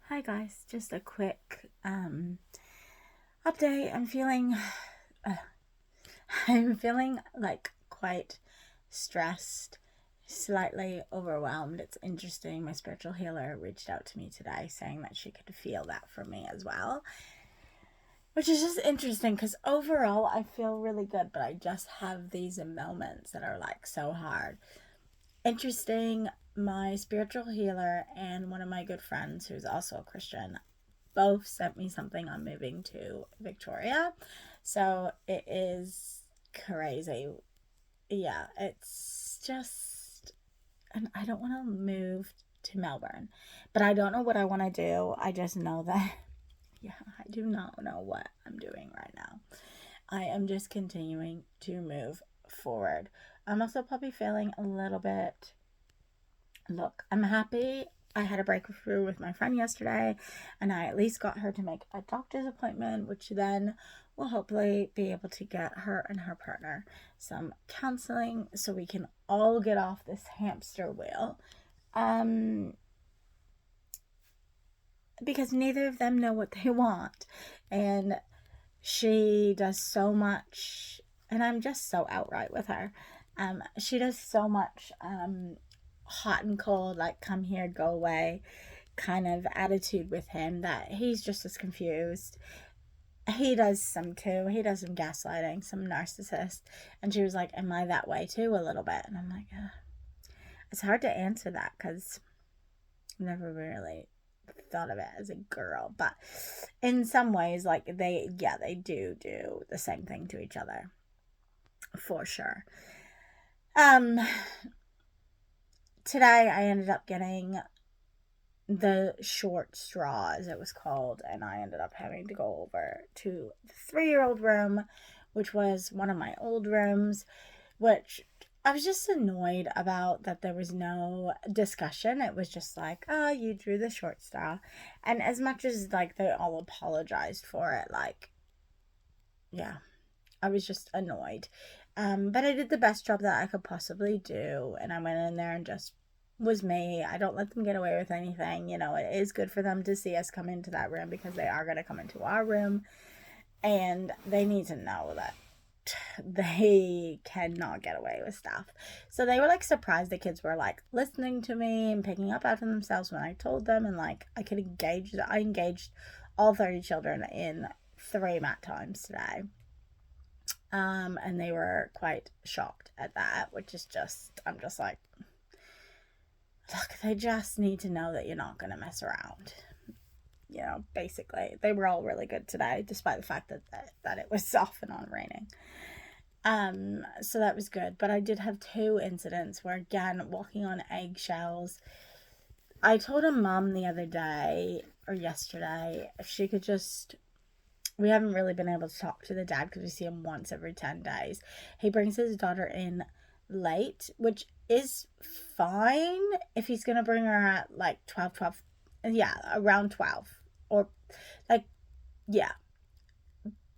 Hi guys, just a quick update. Uh, I'm feeling like quite stressed, slightly overwhelmed. It's interesting. My spiritual healer reached out to me today saying that she could feel that for me as well, which is just interesting because overall I feel really good, but I just have these moments that are like so hard. Interesting. My spiritual healer and one of my good friends, who's also a Christian, both sent me something on moving to Victoria. So it is crazy. Yeah, it's just, and I don't want to move to Melbourne, but I don't know what I want to do. I just know that, yeah, I do not know what I'm doing right now. I am just continuing to move forward. I'm also probably feeling a little bit. Look, I'm happy I had a breakthrough with my friend yesterday, and I at least got her to make a doctor's appointment, which then will hopefully be able to get her and her partner some counseling so we can all get off this hamster wheel. Um, because neither of them know what they want. And she does so much, and I'm just so outright with her. She does so much hot and cold, like come here, go away kind of attitude with him that he's just as confused. He does some too. He does some gaslighting, some narcissist. And she was like, am I that way too? A little bit. And I'm like, it's hard to answer that because I never really thought of it as a girl. But in some ways, like they do the same thing to each other for sure. Um, Today I ended up getting the short straw, as it was called, and I ended up having to go over to the 3-year-old room, which was one of my old rooms, which I was just annoyed about that there was no discussion. It was just like, oh, you drew the short straw. And as much as like they all apologized for it, like, yeah, I was just annoyed. But I did the best job that I could possibly do, and I went in there and just was me. I don't let them get away with anything. You know, it is good for them to see us come into that room because they are going to come into our room, and they need to know that they cannot get away with stuff. So they were like surprised the kids were like listening to me and picking up after themselves when I told them, and like I engaged all 30 children in 3 mat times today. And they were quite shocked at that, which is just, I'm just like, look, they just need to know that you're not going to mess around. You know, basically, they were all really good today, despite the fact that it was off and on raining. So that was good. But I did have 2 incidents where, again, walking on eggshells. I told a mom the other day or yesterday if she could just, we haven't really been able to talk to the dad because we see him once every 10 days. He brings his daughter in late, which is fine if he's going to bring her at like 12, yeah, around 12. Or like, yeah.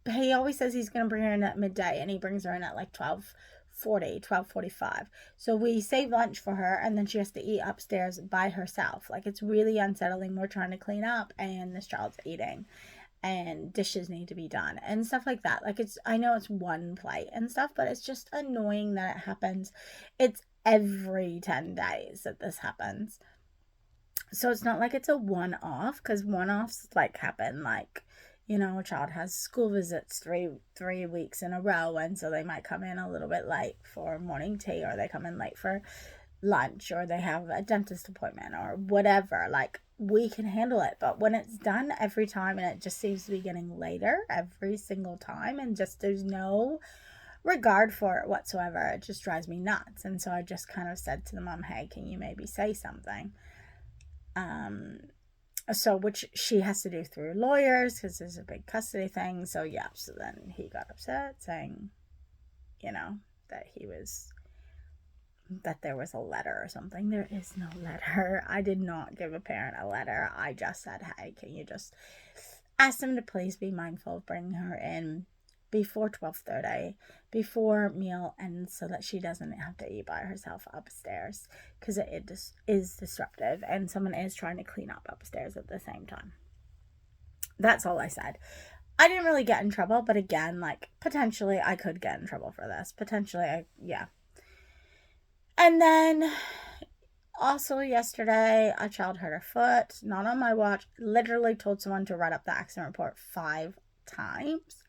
He always says he's going to bring her in at midday, and he brings her in at like 12:40, 12:45. So we save lunch for her, and then she has to eat upstairs by herself. Like, it's really unsettling. We're trying to clean up, and this child's eating, and dishes need to be done and stuff like that. Like, it's, I know it's one plate and stuff, but it's just annoying that it happens. It's every 10 days that this happens. So it's not like it's a one off, because one offs like happen like, you know, a child has school visits three weeks in a row, and so they might come in a little bit late for morning tea, or they come in late for lunch, or they have a dentist appointment or whatever. Like, we can handle it. But when it's done every time and it just seems to be getting later every single time, and just there's no regard for it whatsoever, it just drives me nuts. And so I just kind of said to the mom, hey, can you maybe say something? um so, which she has to do through lawyers because there's a big custody thing. So yeah, so then he got upset saying, you know, that he was, that there was a letter or something. There is no letter. I did not give a parent a letter. I just said, hey, can you just ask them to please be mindful of bringing her in before 12:30, before meal, and so that she doesn't have to eat by herself upstairs, because it is disruptive, and someone is trying to clean up upstairs at the same time. That's all I said. I didn't really get in trouble, but again, like, potentially I could get in trouble for this. Potentially, yeah. And then also yesterday, a child hurt her foot, not on my watch. Literally told someone to write up the accident report 5 times.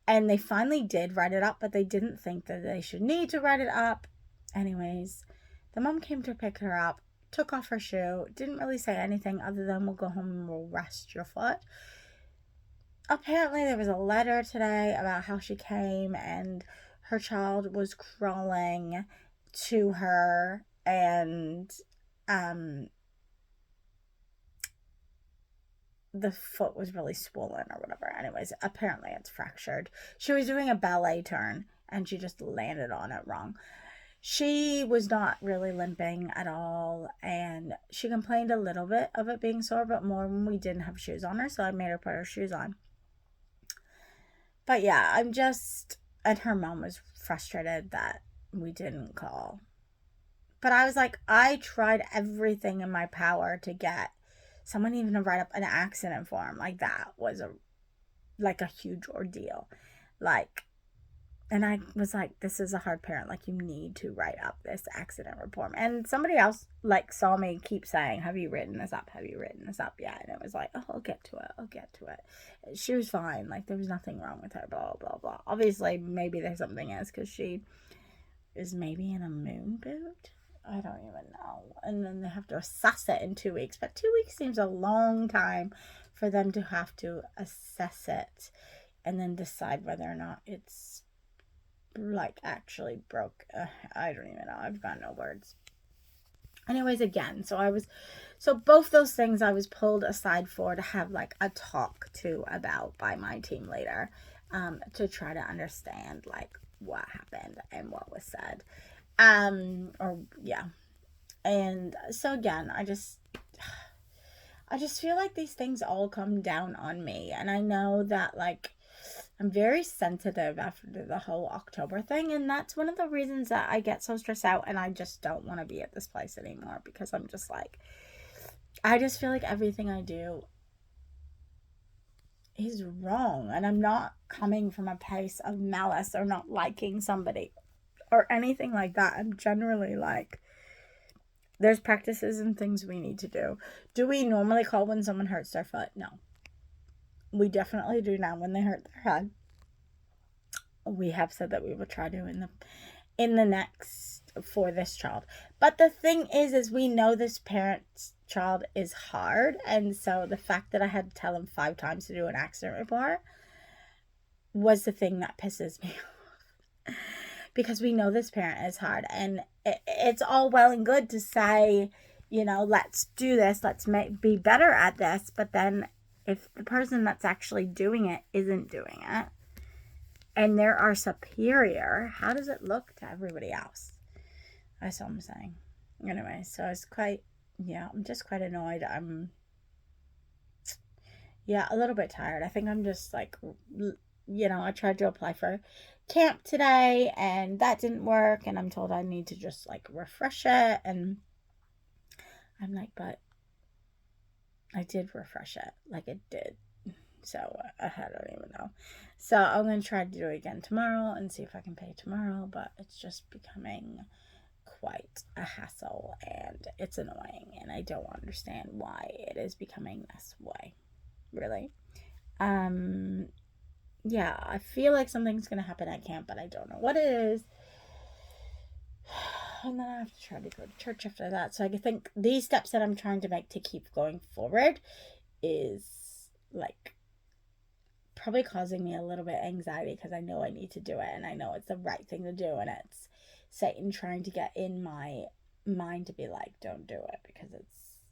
And they finally did write it up, but they didn't think that they should need to write it up. Anyways, the mom came to pick her up, took off her shoe, didn't really say anything other than, we'll go home and we'll rest your foot. Apparently there was a letter today about how she came and her child was crawling to her, and the foot was really swollen or whatever. Anyways, apparently it's fractured. She was doing a ballet turn and she just landed on it wrong. She was not really limping at all, and she complained a little bit of it being sore, but more when we didn't have shoes on her, so I made her put her shoes on. But yeah, and her mom was frustrated that we didn't call. But I was like, I tried everything in my power to get someone even to write up an accident form. Like, that was a huge ordeal. Like, and I was like, this is a hard parent. Like, you need to write up this accident report. And somebody else, like, saw me keep saying, have you written this up? Have you written this up yet? And it was like, oh, I'll get to it. She was fine. Like, there was nothing wrong with her, blah, blah, blah. Obviously, maybe there's something else, because she is maybe in a moon boot. I don't even know. And then they have to assess it in 2 weeks. But 2 weeks seems a long time for them to have to assess it and then decide whether or not it's, like, actually broke. I don't even know. I've got no words. Anyways, again, so both those things I was pulled aside for to have, like, a talk to about by my team leader, to try to understand, like, what happened and what was said. And so again, I just feel like these things all come down on me, and I know that, like, I'm very sensitive after the whole October thing, and that's one of the reasons that I get so stressed out and I just don't want to be at this place anymore, because I'm just like, I just feel like everything I do is wrong, and I'm not coming from a place of malice or not liking somebody or anything like that. I'm generally like, there's practices and things we need to do. Do we normally call when someone hurts their foot? No. We definitely do now when they hurt their head. We have said that we will try to in the next for this child. But the thing is we know this parent's child is hard, and so the fact that I had to tell him 5 times to do an accident report was the thing that pisses me off. Because we know this parent is hard, and it's all well and good to say, let's do this, let's be better at this, but then if the person that's actually doing it isn't doing it, and there are superior, how does it look to everybody else? That's what I'm saying. Anyway, so it's I'm just quite annoyed. I'm, a little bit tired. I think I'm just like, I tried to apply for camp today and that didn't work, and I'm told I need to just, like, refresh it, and I'm like, but I did refresh it. Like, it did. So I don't even know. So I'm going to try to do it again tomorrow and see if I can pay tomorrow, but it's just becoming quite a hassle and it's annoying, and I don't understand why it is becoming this way. Really. I feel like something's going to happen at camp, but I don't know what it is. And then I have to try to go to church after that. So I think these steps that I'm trying to make to keep going forward is, like, probably causing me a little bit of anxiety, because I know I need to do it and I know it's the right thing to do, and it's Satan trying to get in my mind to be like, don't do it, because it's,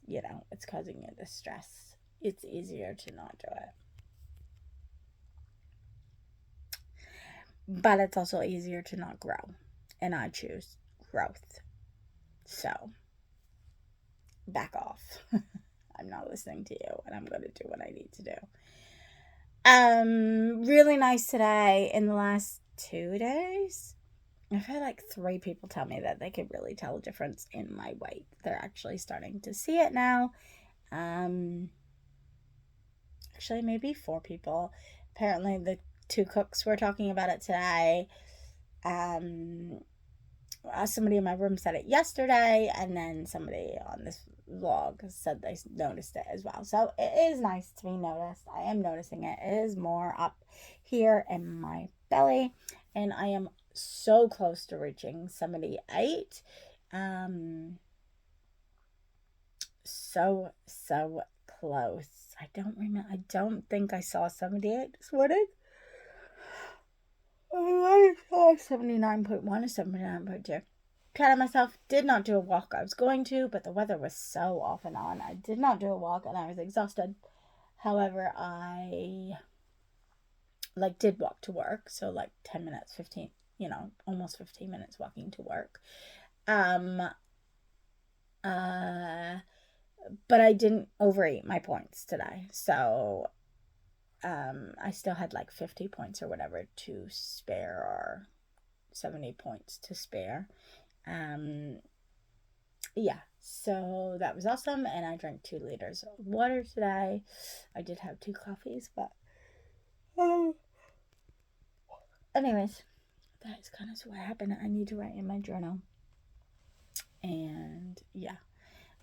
it's causing you this stress. It's easier to not do it. But it's also easier to not grow, and I choose growth. So, back off. I'm not listening to you, and I'm going to do what I need to do. Really nice today. In the last 2 days, I've had like 3 people tell me that they could really tell a difference in my weight. They're actually starting to see it now. Um, Actually, maybe 4 people. Apparently, the 2 cooks were talking about it today. Um, Somebody in my room said it yesterday, and then somebody on this vlog said they noticed it as well. So it is nice to be noticed. I am noticing it. It is more up here in my belly, and I am so close to reaching 78. So close. I don't remember. I don't think I saw 78 this morning. I saw 79.1 or 79.2. Proud of myself. Did not do a walk. I was going to, but the weather was so off and on. I did not do a walk, and I was exhausted. However, I did walk to work, so 10 minutes, 15, almost 15 minutes walking to work. But I didn't overeat my points today, so I still had 50 points or whatever to spare, or 70 points to spare. Yeah, so that was awesome, and I drank 2 liters of water today. I did have 2 coffees, but anyways, that is kind of what happened. I need to write in my journal, and yeah,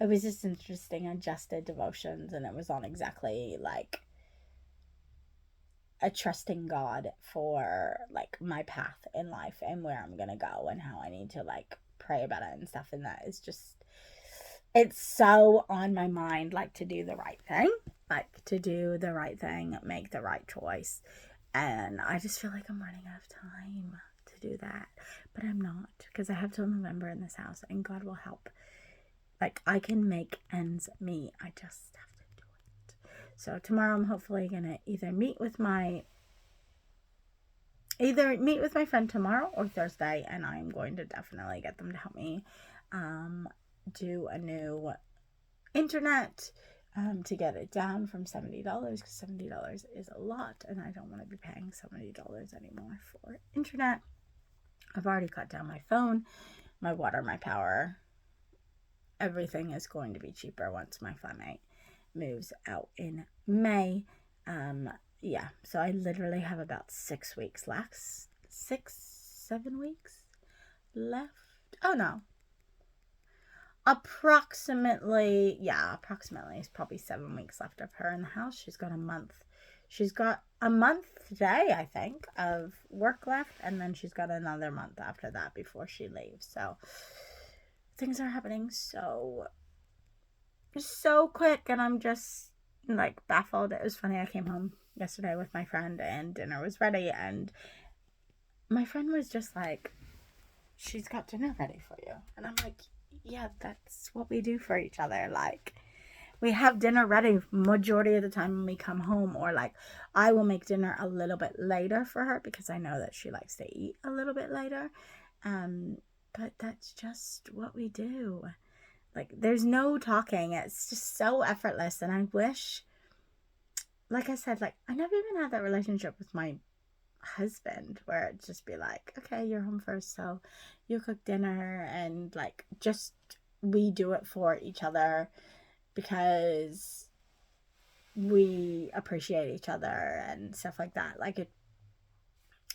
it was just interesting. I just did devotions, and it was on exactly a trusting God for my path in life and where I'm gonna go and how I need to pray about it and stuff. And that is just, it's so on my mind, to do the right thing, make the right choice. And I just feel like I'm running out of time to do that, but I'm not, because I have till November in this house, and God will help. I can make ends meet. I just have to do it. So tomorrow I'm hopefully gonna either meet with my friend tomorrow or Thursday, and I'm going to definitely get them to help me do a new internet to get it down from $70, because $70 is a lot, and I don't want to be paying $70 anymore for internet. I've already cut down my phone, my water, my power. Everything is going to be cheaper once my flatmate moves out in May. Yeah, so I literally have about 6 weeks left. 7 weeks left. Oh no, approximately it's probably 7 weeks left of her in the house. She's got a month today, I think, of work left, and then she's got another month after that before she leaves. So things are happening so quick, and I'm just baffled. It was funny, I came home yesterday with my friend and dinner was ready, and my friend was just like, she's got dinner ready for you. And I'm like, yeah, that's what we do for each other. We have dinner ready majority of the time when we come home, or I will make dinner a little bit later for her because I know that she likes to eat a little bit later. But that's just what we do. There's no talking. It's just so effortless, and I wish, like I said, I never even had that relationship with my husband where it'd just be okay, you're home first, so you cook dinner, and just we do it for each other because we appreciate each other and stuff like that.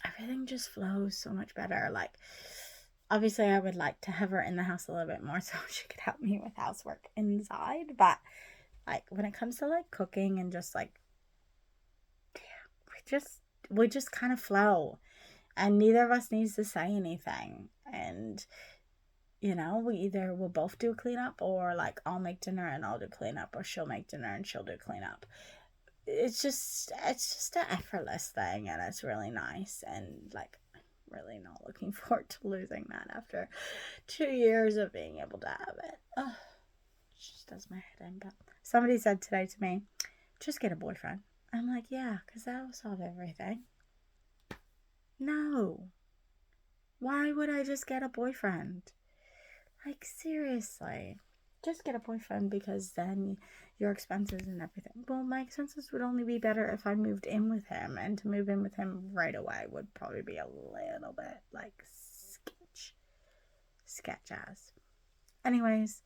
Everything just flows so much better. Obviously I would like to have her in the house a little bit more so she could help me with housework inside, but when it comes to cooking and just we just kind of flow, and neither of us needs to say anything. And we'll both do cleanup, or I'll make dinner and I'll do cleanup, or she'll make dinner and she'll do cleanup. It's just an effortless thing, and it's really nice, and really not looking forward to losing that after 2 years of being able to have it. Oh, it just does my head in. But somebody said today to me, just get a boyfriend. I'm like, yeah, because that'll solve everything. No. Why would I just get a boyfriend? Seriously. just get a boyfriend because then your expenses and everything. Well, my expenses would only be better if I moved in with him, and to move in with him right away would probably be a little bit like sketch ass. Anyways,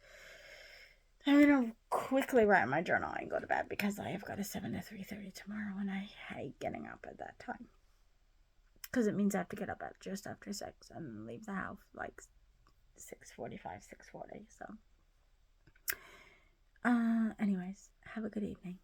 I'm gonna quickly write my journal and go to bed because I have got a 7 to 3:30 tomorrow, and I hate getting up at that time because it means I have to get up at just after 6 and leave the house like 6:45, 6:40. So anyways, have a good evening.